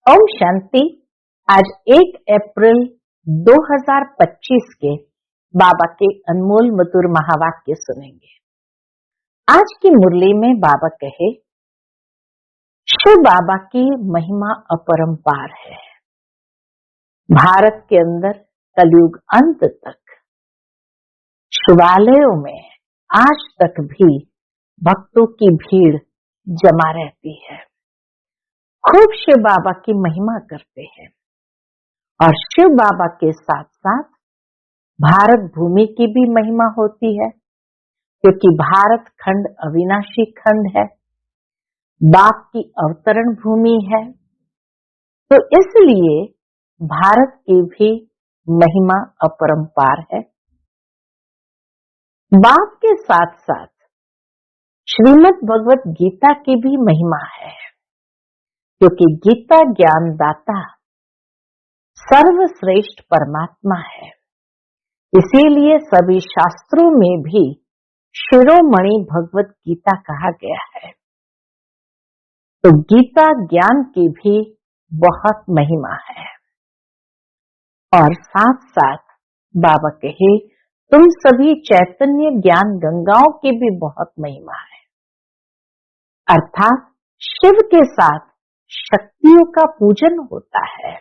ओम शांति। आज 1 अप्रैल 2025 के बाबा के अनमोल मधुर महावाक्य सुनेंगे। आज की मुरली में बाबा कहे, शिव बाबा की महिमा अपरंपार है। भारत के अंदर कलयुग अंत तक शिवालयों में आज तक भी भक्तों की भीड़ जमा रहती है। खूब शिव बाबा की महिमा करते हैं और शिव बाबा के साथ साथ भारत भूमि की भी महिमा होती है, क्योंकि भारत खंड अविनाशी खंड है, बाप की अवतरण भूमि है। तो इसलिए भारत की भी महिमा अपरंपार है। बाप के साथ साथ श्रीमद् भगवत गीता की भी महिमा है, क्योंकि गीता ज्ञान दाता सर्वश्रेष्ठ परमात्मा है। इसीलिए सभी शास्त्रों में भी शिरोमणि भगवत गीता कहा गया है। तो गीता ज्ञान की भी बहुत महिमा है। और साथ साथ बाबा कहे, तुम सभी चैतन्य ज्ञान गंगाओं की भी बहुत महिमा है। अर्थात शिव के साथ शक्तियों का पूजन होता है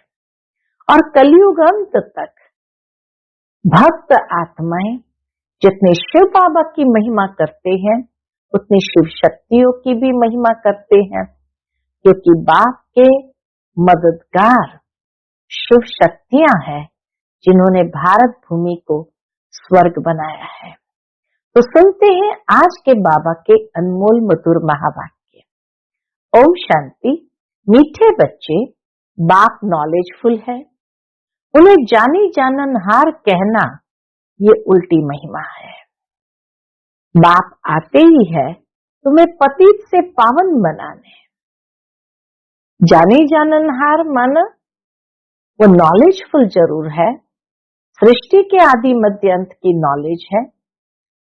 और कलयुग अंत तक भक्त आत्माएं जितने शिव बाबा की महिमा करते हैं, उतनी शिव शक्तियों की भी महिमा करते हैं, क्योंकि बाप के मददगार शिव शक्तियां हैं जिन्होंने भारत भूमि को स्वर्ग बनाया है। तो सुनते हैं आज के बाबा के अनमोल मधुर महावाक्य। ओम शांति। मीठे बच्चे, बाप नॉलेजफुल है, उन्हें जानी जाननहार कहना ये उल्टी महिमा है। बाप आते ही है तुम्हें पतित से पावन बनाने। जानी जाननहार माना वो नॉलेजफुल जरूर है, सृष्टि के आदि मध्य अंत की नॉलेज है,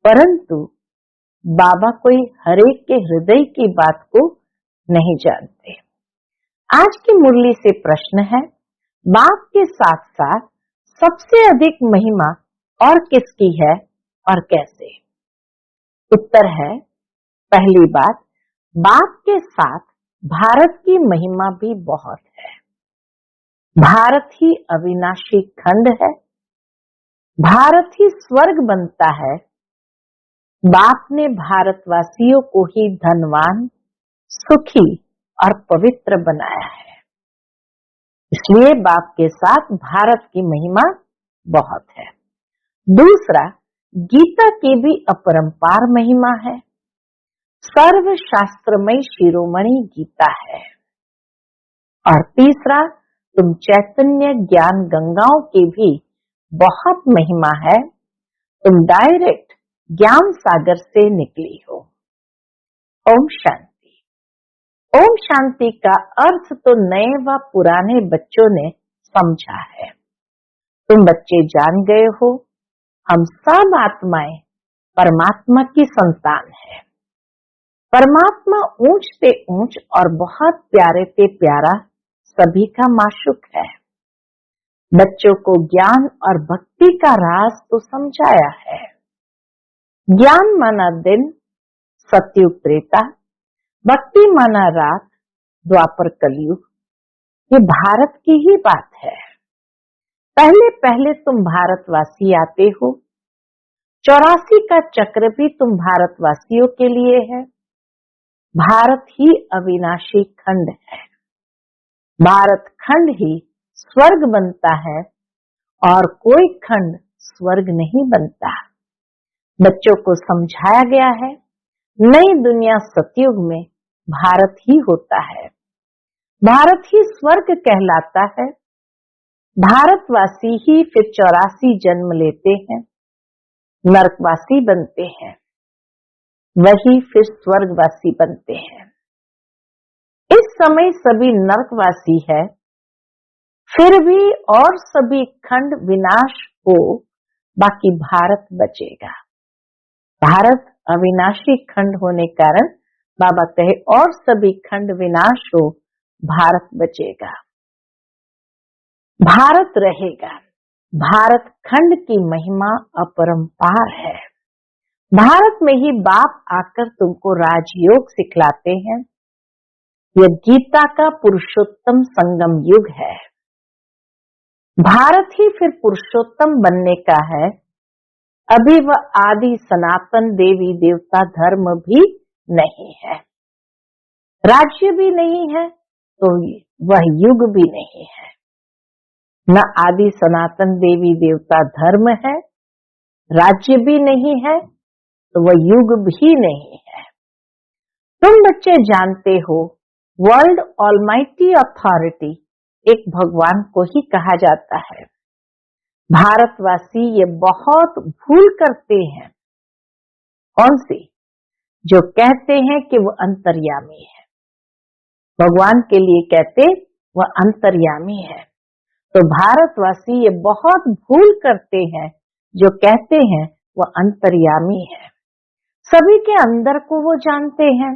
परंतु बाबा कोई हरेक के हृदय की बात को नहीं जानते। आज की मुरली से प्रश्न है, बाप के साथ साथ सबसे अधिक महिमा और किसकी है और कैसे? उत्तर है, पहली बात, बाप के साथ भारत की महिमा भी बहुत है। भारत ही अविनाशी खंड है, भारत ही स्वर्ग बनता है। बाप ने भारतवासियों को ही धनवान, सुखी और पवित्र बनाया है। इसलिए बाप के साथ भारत की महिमा बहुत है। दूसरा, गीता की भी अपरंपार महिमा है। सर्व शास्त्रमय शिरोमणि गीता है। और तीसरा, तुम चैतन्य ज्ञान गंगाओं की भी बहुत महिमा है। तुम डायरेक्ट ज्ञान सागर से निकली हो। ओम शांति। ओम शांति का अर्थ तो नए व पुराने बच्चों ने समझा है। तुम बच्चे जान गए हो, हम सब आत्माएं परमात्मा की संतान है। परमात्मा ऊंच से ऊंच और बहुत प्यारे से प्यारा सभी का माशूक है। बच्चों को ज्ञान और भक्ति का राज तो समझाया है। ज्ञान माना दिन, सतयुग त्रेता, भक्ति माना रात, द्वापर कलयुग। ये भारत की ही बात है। पहले पहले तुम भारतवासी आते हो। 84 का चक्र भी तुम भारतवासियों के लिए है। भारत ही अविनाशी खंड है। भारत खंड ही स्वर्ग बनता है और कोई खंड स्वर्ग नहीं बनता। बच्चों को समझाया गया है, नई दुनिया सतयुग में भारत ही होता है। भारत ही स्वर्ग कहलाता है। भारतवासी ही फिर 84 जन्म लेते हैं, नरकवासी बनते हैं, वही फिर स्वर्गवासी बनते हैं। इस समय सभी नरकवासी है, फिर भी और सभी खंड विनाश हो, बाकी भारत बचेगा। भारत अविनाशी खंड होने कारण बाबा कहे और सभी खंड विनाश हो, भारत बचेगा। भारत रहेगा। भारत खंड की महिमा अपरंपार है। भारत में ही बाप आकर तुमको राजयोग सिखलाते हैं। यह गीता का पुरुषोत्तम संगम युग है। भारत ही फिर पुरुषोत्तम बनने का है। अभी वह आदि सनातन देवी देवता धर्म भी नहीं है, राज्य भी नहीं है, तो वह युग भी नहीं है। न आदि सनातन देवी देवता धर्म है, राज्य भी नहीं है, तो वह युग भी नहीं है। तुम बच्चे जानते हो वर्ल्ड ऑलमाइटी अथॉरिटी एक भगवान को ही कहा जाता है। भारतवासी ये बहुत भूल करते हैं। कौन सी? जो कहते हैं कि वह अंतर्यामी है। भगवान के लिए कहते वह अंतर्यामी है। तो भारतवासी ये बहुत भूल करते हैं जो कहते हैं वह अंतर्यामी है। सभी के अंदर को वो जानते हैं।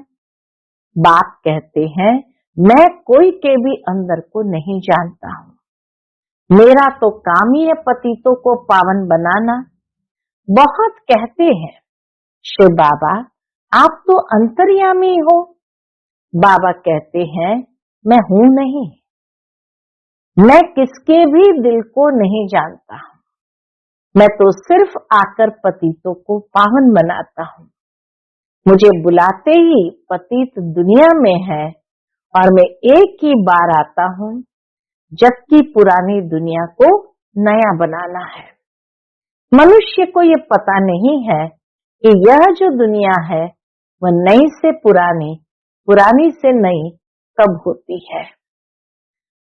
बाप कहते हैं मैं कोई के भी अंदर को नहीं जानता हूं। मेरा तो काम ही है पतितों को पावन बनाना। बहुत कहते हैं शिव बाबा आप तो अंतर्यामी हो। बाबा कहते हैं मैं हूं नहीं। मैं किसके भी दिल को नहीं जानता हूं। मैं तो सिर्फ आकर पतितों को पावन बनाता हूं। मुझे बुलाते ही पतित दुनिया में है और मैं एक ही बार आता हूं जबकि पुरानी दुनिया को नया बनाना है। मनुष्य को ये पता नहीं है कि यह जो दुनिया है वह नई से पुरानी, पुरानी से नई कब होती है।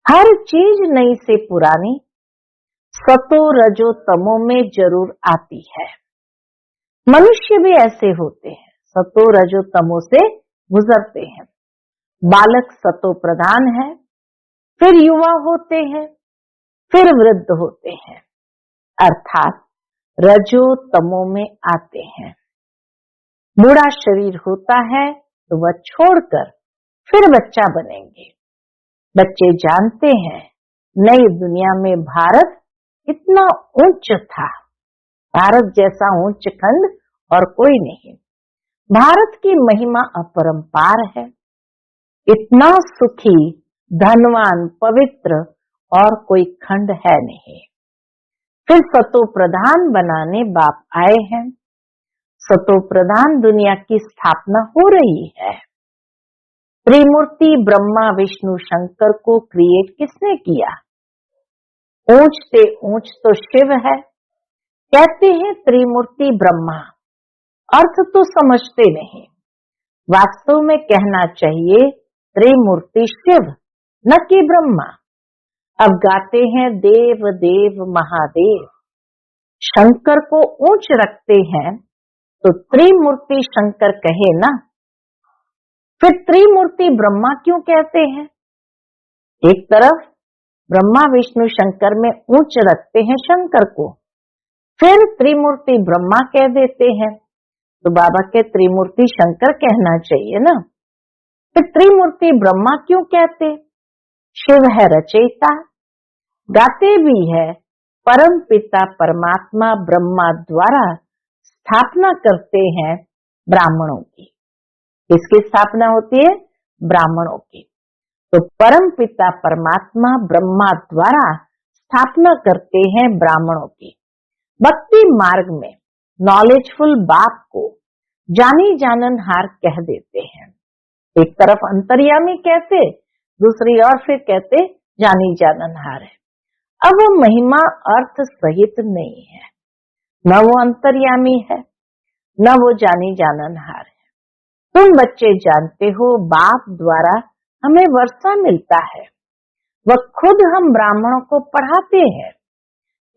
हर चीज नई से पुरानी सतो रजो तमो में जरूर आती है। मनुष्य भी ऐसे होते हैं, सतो रजो तमो से गुजरते हैं। बालक सतो प्रधान है, फिर युवा होते हैं, फिर वृद्ध होते हैं, अर्थात रजो तमो में आते हैं। बूढ़ा शरीर होता है तो वह छोड़कर फिर बच्चा बनेंगे। बच्चे जानते हैं नई दुनिया में भारत इतना ऊंच था। भारत जैसा ऊंच खंड और कोई नहीं। भारत की महिमा अपरंपार है। इतना सुखी, धनवान, पवित्र और कोई खंड है नहीं। फिर सतो प्रधान बनाने बाप आए हैं। सतो प्रधान दुनिया की स्थापना हो रही है। त्रिमूर्ति ब्रह्मा विष्णु शंकर को क्रिएट किसने किया? ऊंच से ऊंच तो शिव है। कहते हैं त्रिमूर्ति ब्रह्मा, अर्थ तो समझते नहीं। वास्तव में कहना चाहिए त्रिमूर्ति शिव, न कि ब्रह्मा। अब गाते हैं देव देव महादेव। शंकर को ऊंच रखते हैं तो त्रिमूर्ति शंकर कहे ना। फिर त्रिमूर्ति ब्रह्मा क्यों कहते हैं? एक तरफ ब्रह्मा विष्णु शंकर में ऊंच रखते हैं शंकर को, फिर त्रिमूर्ति ब्रह्मा कह देते हैं। तो बाबा के त्रिमूर्ति शंकर कहना चाहिए ना। फिर त्रिमूर्ति ब्रह्मा क्यों कहते? शिव है रचयिता। गाते भी है परम पिता परमात्मा ब्रह्मा द्वारा स्थापना करते हैं ब्राह्मणों की। किसकी स्थापना होती है? ब्राह्मणों की। तो परम पिता परमात्मा ब्रह्मा द्वारा स्थापना करते हैं ब्राह्मणों की। भक्ति मार्ग में नॉलेजफुल बाप को जानी जाननहार कह देते हैं। एक तरफ अंतर्यामी कहते, दूसरी ओर फिर कहते जानी जाननहार है। अब वो महिमा अर्थ सहित नहीं है। न वो अंतर्यामी है, न वो जानी जाननहार है। तुम बच्चे जानते हो बाप द्वारा हमें वर्षा मिलता है। वह खुद हम ब्राह्मणों को पढ़ाते हैं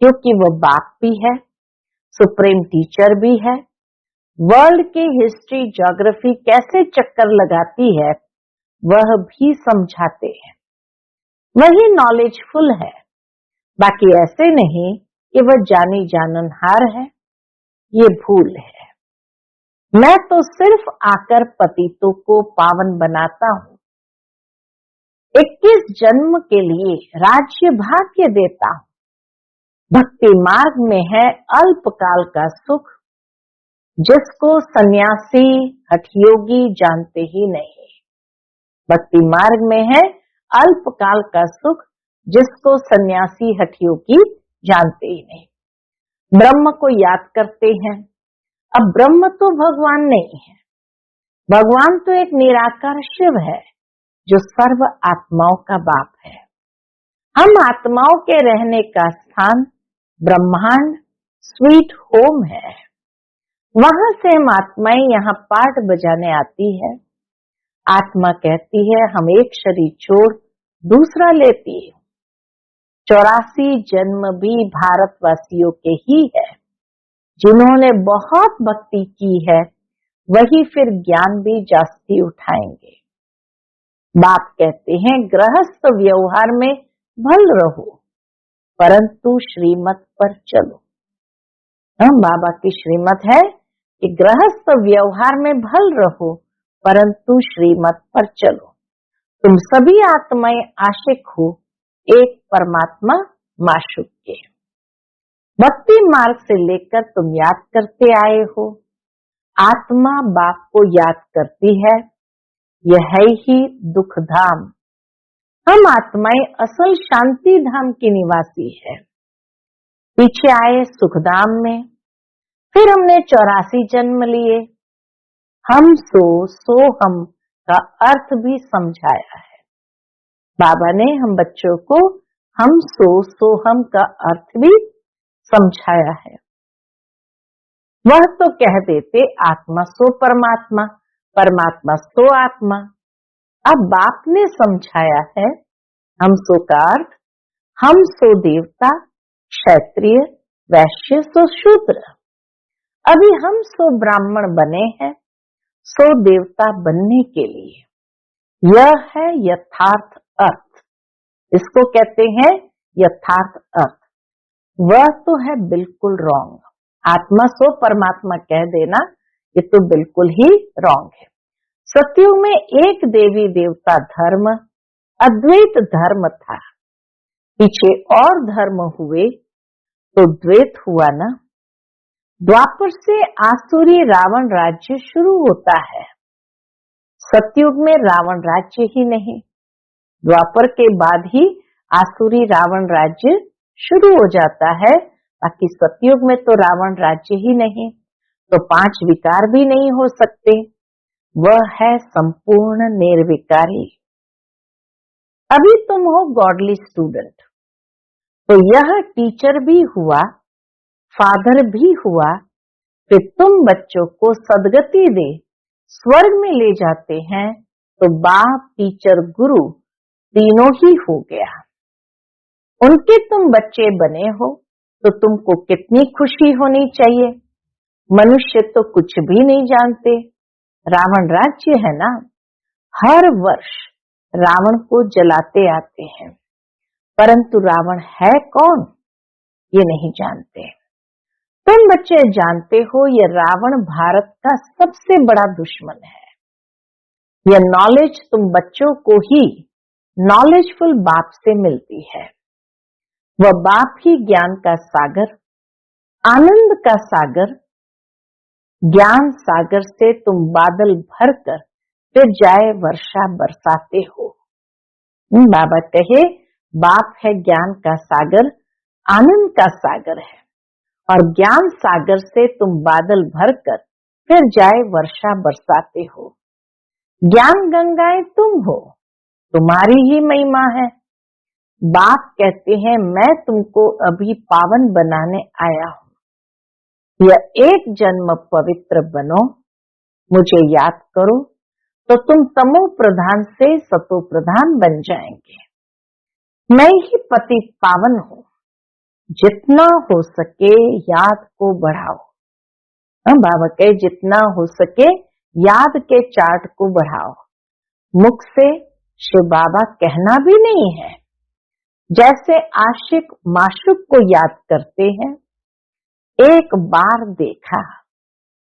क्योंकि वह बाप भी है, सुप्रीम टीचर भी है। वर्ल्ड की हिस्ट्री ज्योग्राफी कैसे चक्कर लगाती है वह भी समझाते हैं। वही नॉलेजफुल है, बाकी ऐसे नहीं कि वह जानी जाननहार है। ये भूल है। मैं तो सिर्फ आकर पतितों को पावन बनाता हूं। 21 जन्म के लिए राज्य भाग्य देता हूं। भक्ति मार्ग में है अल्पकाल का सुख, जिसको सन्यासी हठयोगी जानते ही नहीं। भक्ति मार्ग में है अल्पकाल का सुख, जिसको सन्यासी हठयोगी जानते ही नहीं। ब्रह्म को याद करते हैं। अब ब्रह्म तो भगवान नहीं है, भगवान तो एक निराकार शिव है, जो सर्व आत्माओं का बाप है। हम आत्माओं के रहने का स्थान ब्रह्मांड स्वीट होम है। वहां से हम आत्माएं यहाँ पाठ बजाने आती है। आत्मा कहती है हम एक शरीर छोड़ दूसरा लेती है। 84 जन्म भी भारतवासियों के ही है। जिन्होंने बहुत भक्ति की है, वही फिर ज्ञान भी जास्ती उठाएंगे। बाप कहते हैं गृहस्थ व्यवहार में भल रहो, परंतु श्रीमत पर चलो। हम बाबा की श्रीमत है कि गृहस्थ व्यवहार में भल रहो, परंतु श्रीमत पर चलो। तुम सभी आत्माएं आशिक हो एक परमात्मा माशूक के। भक्ति मार्ग से लेकर तुम याद करते आए हो। आत्मा बाप को याद करती है। यह है ही दुख धाम। हम आत्माएं असल शांति धाम की निवासी है। पीछे आए सुखधाम में, फिर हमने 84 जन्म लिए। हम सो हम का अर्थ भी समझाया है। बाबा ने हम बच्चों को हम सो हम का अर्थ भी समझाया है। वह तो कह देते आत्मा सो परमात्मा, परमात्मा सो आत्मा। अब बाप ने समझाया है हम सो का अर्थ हम सो देवता, क्षत्रिय, वैश्य सो शूद्र। अभी हम सो ब्राह्मण बने हैं, सो देवता बनने के लिए। यह है यथार्थ अर्थ। इसको कहते हैं यथार्थ अर्थ। वह तो है बिल्कुल रॉन्ग। आत्मा सो परमात्मा कह देना, ये तो बिल्कुल ही रॉन्ग है। सतयुग में एक देवी देवता धर्म अद्वैत धर्म था। पीछे और धर्म हुए तो द्वैत हुआ ना। द्वापर से आसुरी रावण राज्य शुरू होता है। सतयुग में रावण राज्य ही नहीं, द्वापर के बाद ही आसुरी रावण राज्य शुरू हो जाता है। बाकी सतयुग में तो रावण राज्य ही नहीं, तो 5 विकार भी नहीं हो सकते। वह है संपूर्ण निर्विकारी। अभी तुम हो गॉडली स्टूडेंट, तो यह टीचर भी हुआ, फादर भी हुआ। फिर तुम बच्चों को सदगति दे स्वर्ग में ले जाते हैं, तो बाप टीचर गुरु तीनों ही हो गया। उनके तुम बच्चे बने हो, तो तुमको कितनी खुशी होनी चाहिए। मनुष्य तो कुछ भी नहीं जानते। रावण राज्य है ना, हर वर्ष रावण को जलाते आते हैं, परंतु रावण है कौन ये नहीं जानते। तुम बच्चे जानते हो ये रावण भारत का सबसे बड़ा दुश्मन है। यह नॉलेज तुम बच्चों को ही नॉलेजफुल बाप से मिलती है। वह बाप ही ज्ञान का सागर, आनंद का सागर, ज्ञान सागर से तुम बादल भरकर फिर जाए वर्षा बरसाते हो। बाबा कहे बाप है ज्ञान का सागर, आनंद का सागर है, और ज्ञान सागर से तुम बादल भरकर फिर जाए वर्षा बरसाते हो। ज्ञान गंगाएं तुम हो, तुम्हारी ही महिमा है। बाप कहते हैं मैं तुमको अभी पावन बनाने आया हूं। यह एक जन्म पवित्र बनो, मुझे याद करो, तो तुम तमो प्रधान से सतो प्रधान बन जाएंगे। मैं ही पति पावन हूं। जितना हो सके याद को बढ़ाओ। बाबा कहे जितना हो सके याद के चार्ट को बढ़ाओ। मुख से शिव बाबा कहना भी नहीं है। जैसे आशिक माशूक को याद करते हैं, एक बार देखा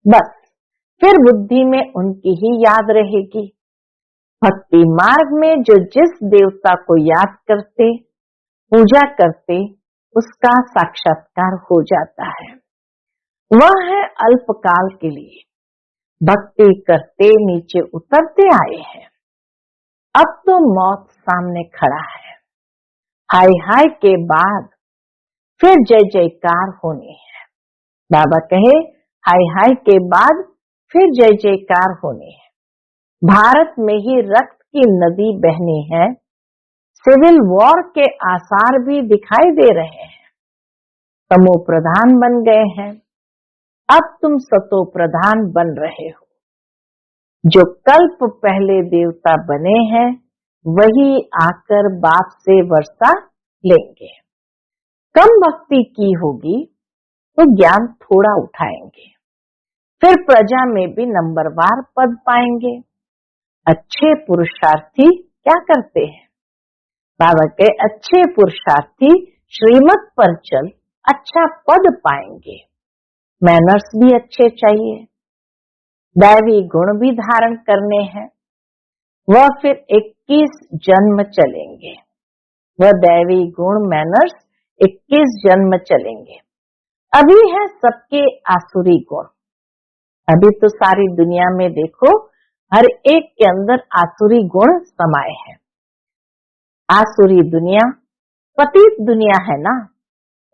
बस, फिर बुद्धि में उनकी ही याद रहेगी। भक्ति मार्ग में जो जिस देवता को याद करते, पूजा करते, उसका साक्षात्कार हो जाता है। वह है अल्पकाल के लिए। भक्ति करते नीचे उतरते आए हैं, अब तो मौत सामने खड़ा है। हाय हाय के बाद फिर जय जयकार होनी है। बाबा कहे हाय हाय के बाद फिर जय जयकार होनी है। भारत में ही रक्त की नदी बहनी है, सिविल वॉर के आसार भी दिखाई दे रहे हैं। तमो प्रधान बन गए हैं, अब तुम सतो प्रधान बन रहे हो। जो कल्प पहले देवता बने हैं वही आकर बाप से वर्षा लेंगे। कम भक्ति की होगी तो ज्ञान थोड़ा उठाएंगे, फिर प्रजा में भी नंबरवार पद पाएंगे। अच्छे पुरुषार्थी क्या करते हैं? बाबा के अच्छे पुरुषार्थी श्रीमत पर चल अच्छा पद पाएंगे। मैनर्स भी अच्छे चाहिए, दैवी गुण भी धारण करने हैं। वह फिर 21 जन्म चलेंगे। वह दैवी गुण मैनर्स 21 जन्म चलेंगे। अभी है सबके आसुरी गुण। अभी तो सारी दुनिया में देखो, हर एक के अंदर आसुरी गुण समाये हैं। आसुरी दुनिया पतित दुनिया है ना।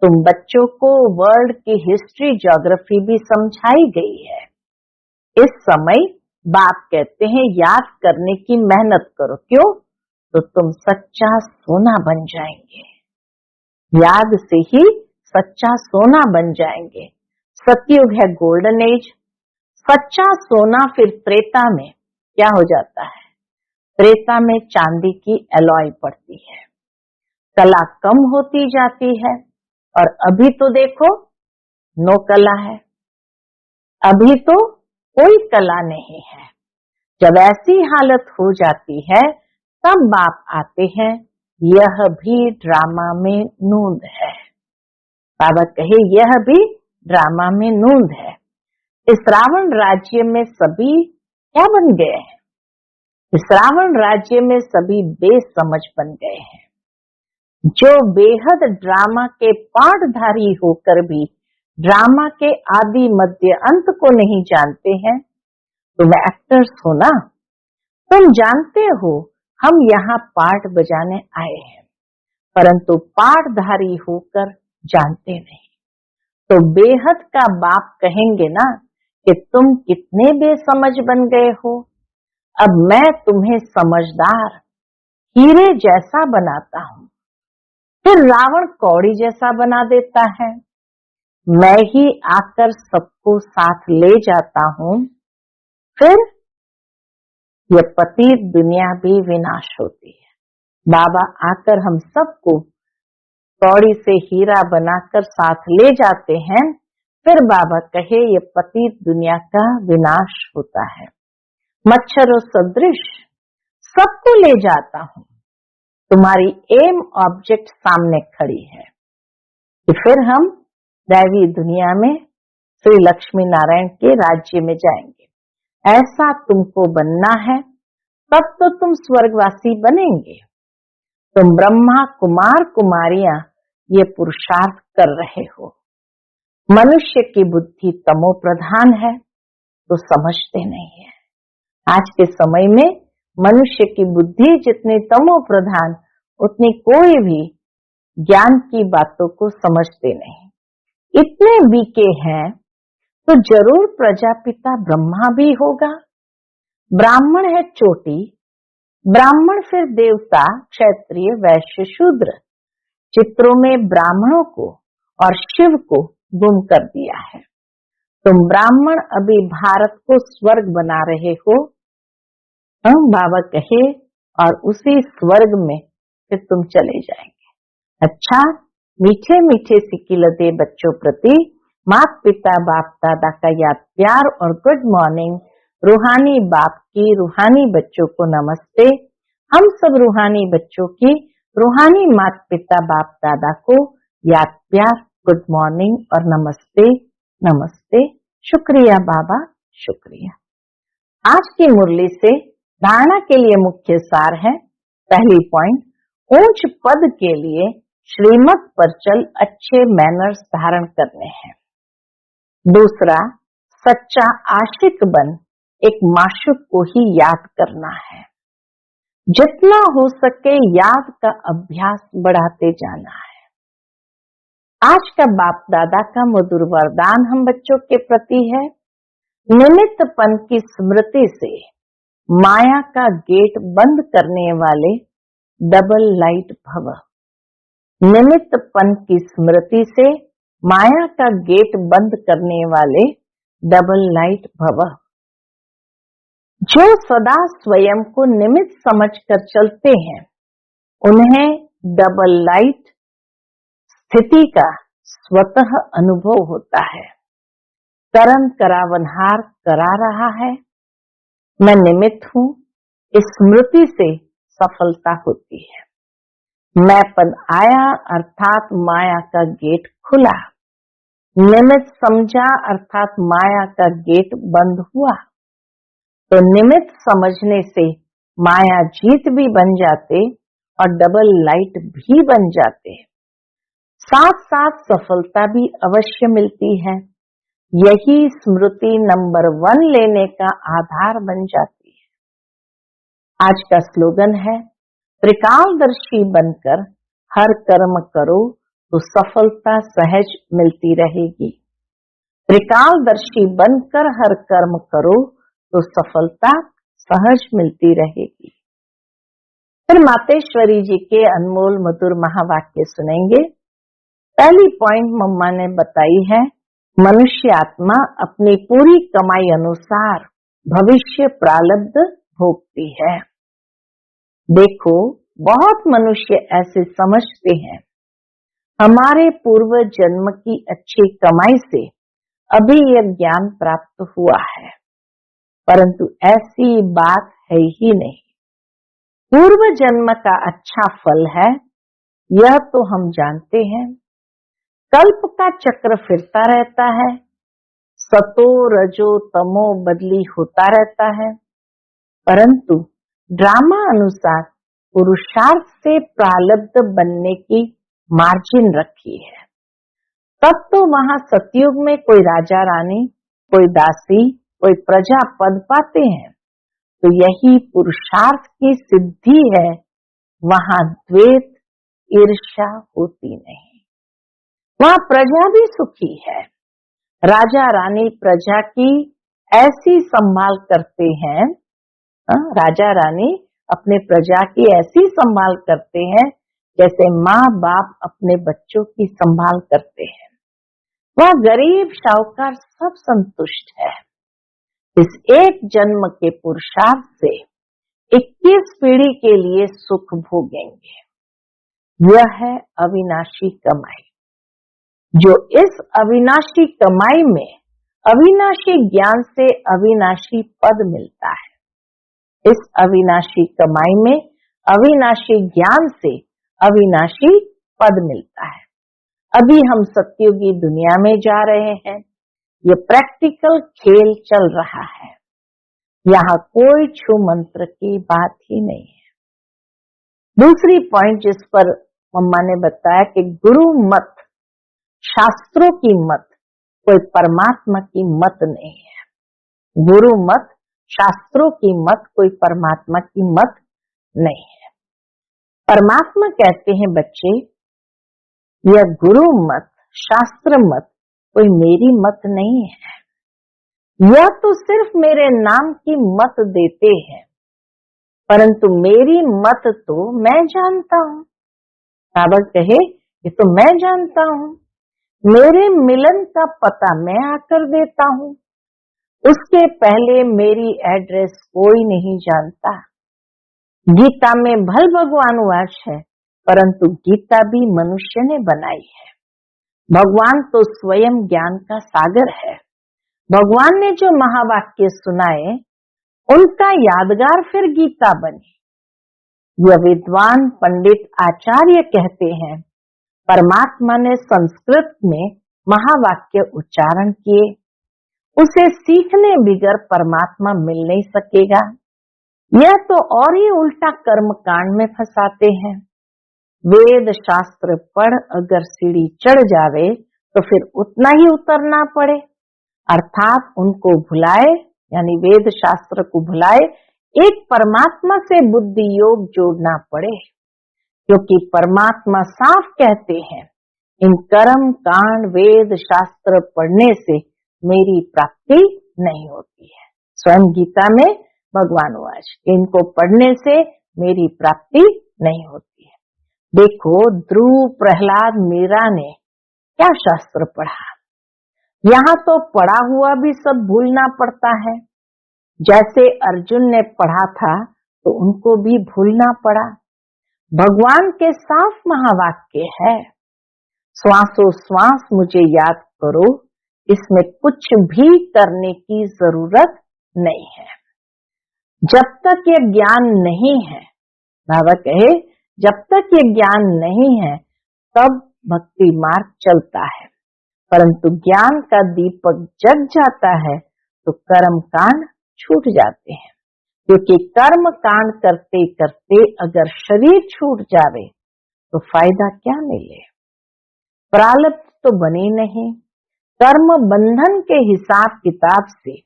तुम बच्चों को वर्ल्ड की हिस्ट्री ज्योग्राफी भी समझाई गई है। इस समय बाप कहते हैं याद करने की मेहनत करो। क्यों? तो तुम सच्चा सोना बन जाएंगे। याद से ही सच्चा सोना बन जाएंगे। सतयुग है गोल्डन एज। सच्चा सोना फिर त्रेता में क्या हो जाता है? त्रेता में चांदी की एलॉय पड़ती है, कला कम होती जाती है। और अभी तो देखो नो कला है, अभी तो कोई कला नहीं है। जब ऐसी हालत हो जाती है तब बाप आते हैं, यह भी ड्रामा में नूंद है। बाबा कहे यह भी ड्रामा में नूंद है। इस रावण राज्य में सभी क्या बन गए हैं? इस रावण राज्य में सभी बेसमझ बन गए हैं। जो बेहद ड्रामा के पाठधारी होकर भी ड्रामा के आदि मध्य अंत को नहीं जानते हैं। तुम एक्टर्स हो ना, तुम जानते हो हम यहाँ पाठ बजाने आए हैं, परंतु पाठधारी होकर जानते नहीं। तो बेहद का बाप कहेंगे ना कि तुम कितने बेसमझ बन गए हो। अब मैं तुम्हें समझदार हीरे जैसा बनाता हूँ, फिर रावण कौड़ी जैसा बना देता है। मैं ही आकर सबको साथ ले जाता हूँ, फिर यह पतित दुनिया भी विनाश होती है। बाबा आकर हम सबको कौड़ी से हीरा बनाकर साथ ले जाते हैं, फिर बाबा कहे ये पतित दुनिया का विनाश होता है। मच्छरों सदृश सबको ले जाता हूँ, तुम्हारी एम ऑब्जेक्ट सामने खड़ी है कि फिर हम दैवी दुनिया में श्री लक्ष्मी नारायण के राज्य में जाएंगे। ऐसा तुमको बनना है, तब तो तुम स्वर्गवासी बनेंगे। तुम ब्रह्मा कुमार कुमारियां ये पुरुषार्थ कर रहे हो। मनुष्य की बुद्धि तमो प्रधान है तो समझते नहीं है। आज के समय में मनुष्य की बुद्धि जितनी तमो प्रधान, उतनी कोई भी ज्ञान की बातों को समझते नहीं। इतने वीके हैं तो जरूर प्रजापिता ब्रह्मा भी होगा। ब्राह्मण है चोटी, ब्राह्मण फिर देवता, क्षत्रिय, वैश्य, शूद्र। चित्रों में ब्राह्मणों को और शिव को गुम कर दिया है। तुम ब्राह्मण अभी भारत को स्वर्ग बना रहे हो। बाबा कहे और उसी स्वर्ग में फिर तुम चले जाएंगे। अच्छा, मीठे मीठे सिकिलते बच्चों प्रति माता पिता बाप दादा का याद प्यार और गुड मॉर्निंग। रूहानी बाप की रूहानी बच्चों को नमस्ते। हम सब रूहानी बच्चों की रूहानी माता पिता बाप दादा को याद प्यार, गुड मॉर्निंग और नमस्ते नमस्ते। शुक्रिया बाबा, शुक्रिया। आज की मुरली से धारणा के लिए मुख्य सार है। पहली पॉइंट, ऊंच पद के लिए श्रीमत पर चल अच्छे मैनर्स धारण करने हैं। दूसरा, सच्चा आशिक बन एक माशूक को ही याद करना है। जितना हो सके याद का अभ्यास बढ़ाते जाना है। आज का बाप दादा का मधुर वरदान हम बच्चों के प्रति है, निमित्तपन की स्मृति से माया का गेट बंद करने वाले डबल लाइट भव। निमित्तपन की स्मृति से माया का गेट बंद करने वाले डबल लाइट भव। जो सदा स्वयं को निमित्त समझकर चलते हैं, उन्हें डबल लाइट स्थिति का स्वतः अनुभव होता है। कर्म करावनहार करा रहा है, मैं निमित्त हूं, इस स्मृति से सफलता होती है। मैंपन आया अर्थात माया का गेट खुला, निमित्त समझा अर्थात माया का गेट बंद हुआ। तो निमित्त समझने से माया जीत भी बन जाते और डबल लाइट भी बन जाते, साथ साथ सफलता भी अवश्य मिलती है। यही स्मृति नंबर 1 लेने का आधार बन जाती है। आज का स्लोगन है, त्रिकालदर्शी बनकर हर कर्म करो तो सफलता सहज मिलती रहेगी। त्रिकालदर्शी बनकर हर कर्म करो तो सफलता सहज मिलती रहेगी। फिर मातेश्वरी जी के अनमोल मधुर महावाक्य सुनेंगे। पहली पॉइंट मम्मा ने बताई है, मनुष्य आत्मा अपनी पूरी कमाई अनुसार भविष्य प्रारब्ध भोगती है। देखो, बहुत मनुष्य ऐसे समझते हैं, हमारे पूर्व जन्म की अच्छी कमाई से अभी यह ज्ञान प्राप्त हुआ है, परंतु ऐसी बात है ही नहीं। पूर्व जन्म का अच्छा फल है, यह तो हम जानते हैं। कल्प का चक्र फिरता रहता है, सतो रजो तमो बदली होता रहता है, परंतु ड्रामा अनुसार पुरुषार्थ से प्रारब्ध बनने की मार्जिन रखी है। तब तो वहां सतयुग में कोई राजा रानी, कोई दासी, कोई प्रजा पद पाते हैं, तो यही पुरुषार्थ की सिद्धि है। वहां द्वेष ईर्ष्या होती नहीं, वहां प्रजा भी सुखी है। राजा रानी प्रजा की ऐसी संभाल करते हैं, राजा रानी अपने प्रजा की ऐसी संभाल करते हैं जैसे माँ बाप अपने बच्चों की संभाल करते हैं। वह गरीब शाहूकार सब संतुष्ट है। इस एक जन्म के पुरुषार्थ से 21 पीढ़ी के लिए सुख भोगेंगे। यह है अविनाशी कमाई। जो इस अविनाशी कमाई में अविनाशी ज्ञान से अविनाशी पद मिलता है, इस अविनाशी कमाई में अविनाशी ज्ञान से अविनाशी पद मिलता है। अभी हम सतयुगी दुनिया में जा रहे हैं, ये प्रैक्टिकल खेल चल रहा है। यहाँ कोई छू मंत्र की बात ही नहीं है। दूसरी पॉइंट जिस पर मम्मा ने बताया कि गुरु मत, शास्त्रों की मत, कोई परमात्मा की मत नहीं है। गुरु मत, शास्त्रों की मत, कोई परमात्मा की मत नहीं है। परमात्मा कहते हैं बच्चे, यह गुरु मत, शास्त्र मत कोई मेरी मत नहीं है। यह तो सिर्फ मेरे नाम की मत देते हैं, परंतु मेरी मत तो मैं जानता हूँ। बाबा कहे, ये तो मैं जानता हूँ। मेरे मिलन का पता मैं आकर देता हूँ, उसके पहले मेरी एड्रेस कोई नहीं जानता। गीता में भल भगवान वाच है, परंतु गीता भी मनुष्य ने बनाई है। भगवान तो स्वयं ज्ञान का सागर है। भगवान ने जो महावाक्य सुनाए, उनका यादगार फिर गीता बनी। यह विद्वान पंडित आचार्य कहते हैं, परमात्मा ने संस्कृत में महावाक्य उच्चारण किए, उसे सीखने बिगर परमात्मा मिल नहीं सकेगा। यह तो और ही उल्टा कर्म कांड में फंसाते हैं। वेद शास्त्र पढ़ अगर सीढ़ी चढ़ जावे तो फिर उतना ही उतरना पड़े, अर्थात उनको भुलाए, यानी वेद शास्त्र को भुलाए एक परमात्मा से बुद्धि योग जोड़ना पड़े, क्योंकि परमात्मा साफ कहते हैं, इन कर्म कांड वेद शास्त्र पढ़ने से मेरी प्राप्ति नहीं होती है। स्वयं गीता में भगवान वाच, इनको पढ़ने से मेरी प्राप्ति नहीं होती है। देखो ध्रुव, प्रहलाद, मीरा ने क्या शास्त्र पढ़ा, यहाँ तो पढ़ा हुआ भी सब भूलना पड़ता है। जैसे अर्जुन ने पढ़ा था तो उनको भी भूलना पड़ा। भगवान के साफ महावाक्य है, श्वासों श्वास मुझे याद करो, इसमें कुछ भी करने की जरूरत नहीं है। जब तक ये ज्ञान नहीं है, बाबा कहे जब तक ये ज्ञान नहीं है तब भक्ति मार्ग चलता है, परंतु ज्ञान का दीपक जग जाता है तो कर्म कांड छूट जाते हैं। क्योंकि कर्म कांड करते करते अगर शरीर छूट जावे तो फायदा क्या मिले, प्रारब्ध तो बने नहीं, कर्म बंधन के हिसाब किताब से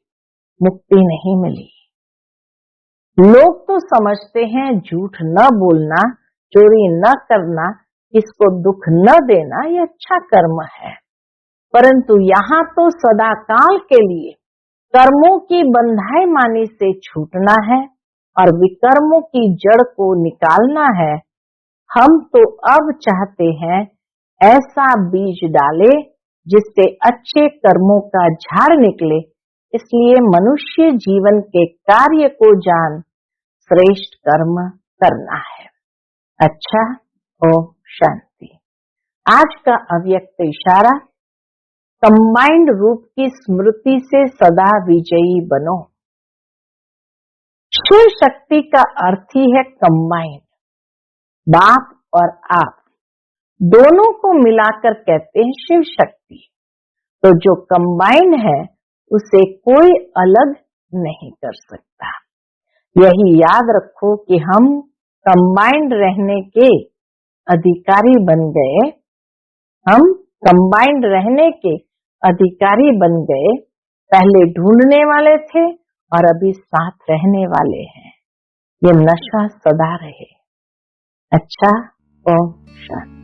मुक्ति नहीं मिली। लोग तो समझते हैं झूठ न बोलना, चोरी न करना, किसको दुख न देना ये अच्छा कर्म है, परंतु यहाँ तो सदा काल के लिए कर्मों की बंधाई मानी से छूटना है और विकर्मों की जड़ को निकालना है। हम तो अब चाहते हैं ऐसा बीज डाले जिससे अच्छे कर्मों का झाड़ निकले, इसलिए मनुष्य जीवन के कार्य को जान श्रेष्ठ कर्म करना है। अच्छा, ओम शांति। आज का अव्यक्त इशारा, कंबाइंड रूप की स्मृति से सदा विजयी बनो। शिव शक्ति का अर्थ ही है कंबाइंड, बाप और आप दोनों को मिलाकर कहते हैं शिव शक्ति। तो जो कंबाइंड है उसे कोई अलग नहीं कर सकता। यही याद रखो कि हम कंबाइंड रहने के अधिकारी बन गए, हम कंबाइंड रहने के अधिकारी बन गए। पहले ढूंढने वाले थे और अभी साथ रहने वाले हैं। ये नशा सदा रहे। अच्छा, ओम शांति।